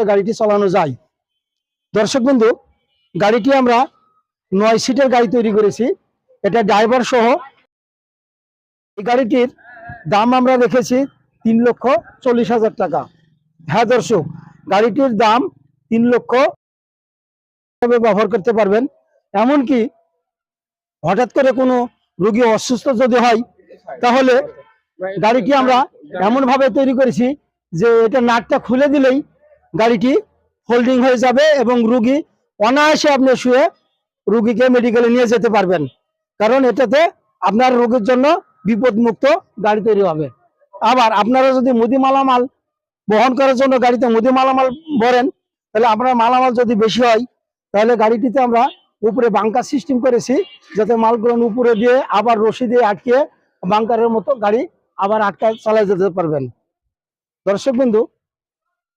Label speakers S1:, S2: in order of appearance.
S1: গাড়িটি চালানো যায়। দর্শক বন্ধু, গাড়িটি আমরা 9 সিটের গাড়ি তৈরি করেছি, এটা ড্রাইভার সহ। এই গাড়িটির দাম আমরা রেখেছি 3,40,000 টাকা। হ্যাঁ দর্শক, গাড়িটির দাম 3 লক্ষ ব্যবহার করতে পারবেন। এমনকি হঠাৎ করে কোনো রোগী অসুস্থ যদি হয়, তাহলে গাড়িটি আমরা এমন ভাবে তৈরি করেছি যে এটা নাটটা খুলে দিলেই গাড়িটি ফোল্ডিং হয়ে যাবে এবং রোগী অনায়াসে আপনি শুয়ে রোগীকে মেডিকেলে নিয়ে যেতে পারবেন। কারণ এটাতে আপনার রোগীর জন্য বিপদমুক্ত গাড়ি তৈরি হবে। আবার আপনারা যদি মুদি মালামাল বহন করার জন্য গাড়িতে মুদি মালামাল ভরেন, তাহলে আপনার মালামাল যদি বেশি হয়, তাহলে গাড়িটিতে আমরা উপরে বাংকার সিস্টেম করেছি, যাতে মালগুলো উপরে দিয়ে আবার রশি দিয়ে আটকে বাংকারের মতো গাড়ি আবার আটকায় চালায় যেতে পারবেন। দর্শক বিন্দু,